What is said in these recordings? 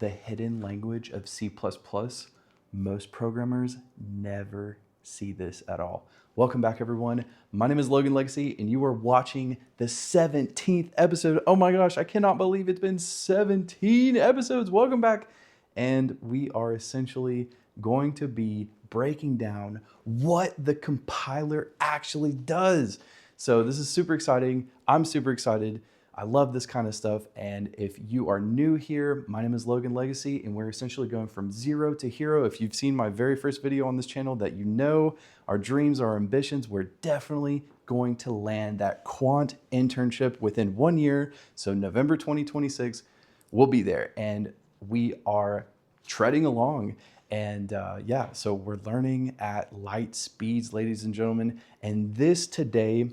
the hidden language of C++. Most programmers never see this at all. Welcome back, everyone. My name is Logan Legacy, and you are watching the 17th episode. Oh my gosh, I cannot believe it's been 17 episodes. Welcome back. And we are essentially going to be breaking down what the compiler actually does. So this is super exciting. I'm super excited. I love this kind of stuff. And if you are new here, my name is Logan Legacy, and we're essentially going from zero to hero. If you've seen my very first video on this channel, that you know our dreams, our ambitions, we're definitely going to land that Quant internship within 1 year. So November 2026, we'll be there. And we are treading along. And yeah, so we're learning at light speeds, ladies and gentlemen. And this today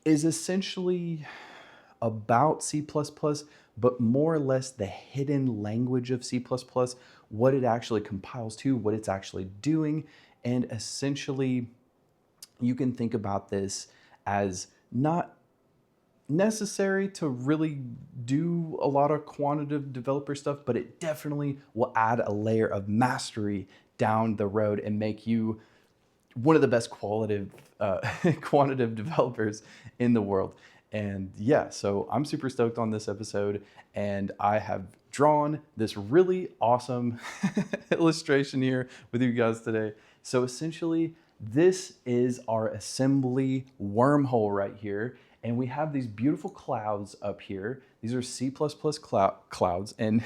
is essentially about C++, but more or less the hidden language of C++, what it actually compiles to, what it's actually doing. And essentially, you can think about this as not necessary to really do a lot of quantitative developer stuff, but it definitely will add a layer of mastery down the road and make you one of the best quantitative developers in the world. And yeah, so I'm super stoked on this episode, and I have drawn this really awesome illustration here with you guys today. So essentially, this is our assembly wormhole right here. And we have these beautiful clouds up here. These are C++ clouds, and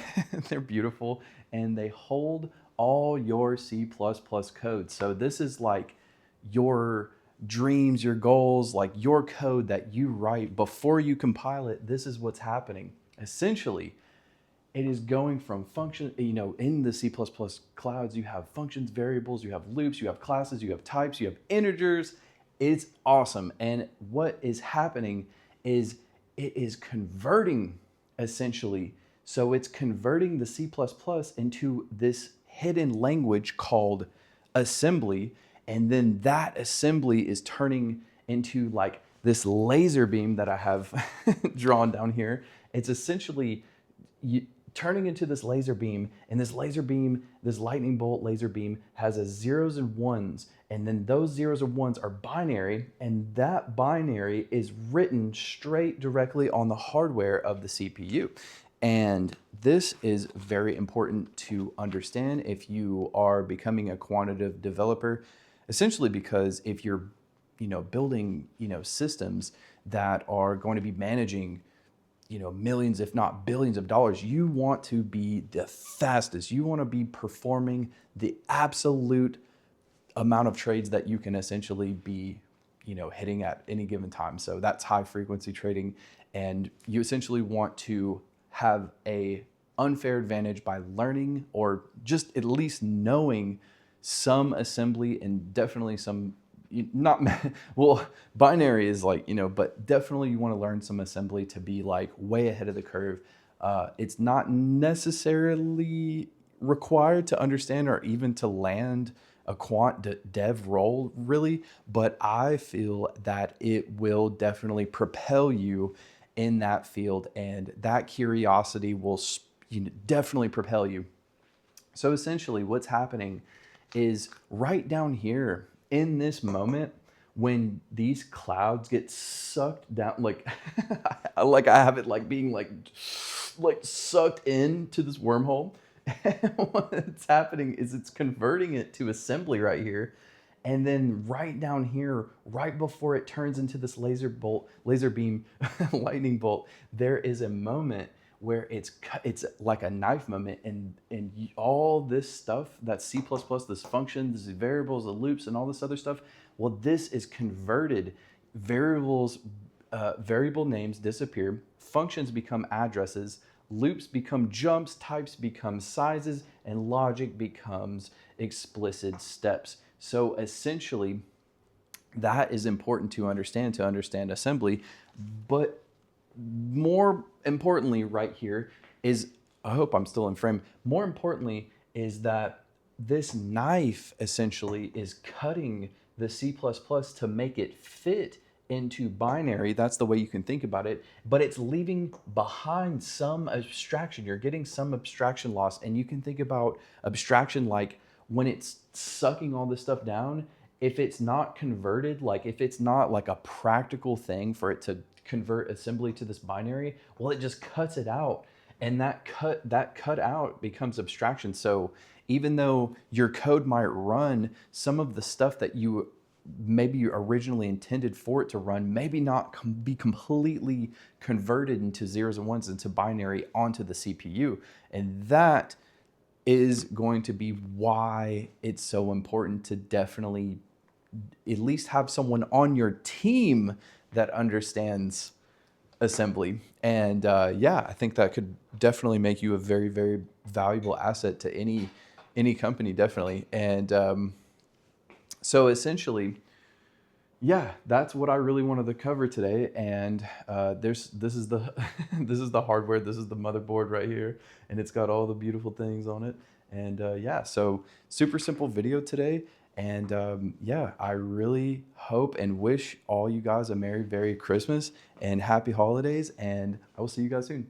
they're beautiful, and they hold all your C++ code. So this is like your dreams, your goals, like your code that you write before you compile it. This is what's happening. Essentially, it is going from function, in the C++ clouds, you have functions, variables, you have loops, you have classes, you have types, you have integers. It's awesome. And what is happening is it is converting, essentially. So it's converting the C++ into this hidden language called assembly. And then that assembly is turning into like this laser beam that I have drawn down here. It's essentially turning into this laser beam, and this laser beam, this lightning bolt laser beam, has a zeros and ones, and then those zeros and ones are binary, and that binary is written straight directly on the hardware of the CPU. And this is very important to understand if you are becoming a quantitative developer, essentially because if you're building systems that are going to be managing millions, if not billions of dollars, you want to be the fastest. You want to be performing the absolute amount of trades that you can essentially be, hitting at any given time. So that's high frequency trading. And you essentially want to have a unfair advantage by learning, or just at least knowing some assembly, and definitely some binary is like, but definitely you want to learn some assembly to be like way ahead of the curve. It's not necessarily required to understand or even to land a quant dev role, really, but I feel that it will definitely propel you in that field, and that curiosity will definitely propel you. So essentially what's happening is right down here in this moment, when these clouds get sucked down, like like I have it like being like sucked into this wormhole. And what's happening is it's converting it to assembly right here. And then right down here, right before it turns into this laser beam, lightning bolt, there is a moment where it's like a knife moment, and all this stuff, that C++, this functions, these variables, the loops, and all this other stuff, well, this is converted. Variable names disappear, functions become addresses, loops become jumps, types become sizes, and logic becomes explicit steps. So essentially, that is important to understand assembly. But more importantly right here is, I hope I'm still in frame, more importantly is that this knife essentially is cutting the C++ to make it fit into binary. That's the way you can think about it, but it's leaving behind some abstraction. You're getting some abstraction loss, and you can think about abstraction like when it's sucking all this stuff down, if it's not converted, like if it's not like a practical thing for it to convert assembly to this binary, well, it just cuts it out, and that cut out becomes abstraction. So even though your code might run, some of the stuff that you maybe originally intended for it to run maybe not be completely converted into zeros and ones, into binary onto the CPU. And that is going to be why it's so important to definitely at least have someone on your team that understands assembly. And yeah, I think that could definitely make you a very, very valuable asset to any company, definitely. And so essentially, yeah, that's what I really wanted to cover today. And this is the this is the hardware. This is the motherboard right here, and it's got all the beautiful things on it. And yeah, so super simple video today. And yeah, I really hope and wish all you guys a Merry Christmas and Happy Holidays. And I will see you guys soon.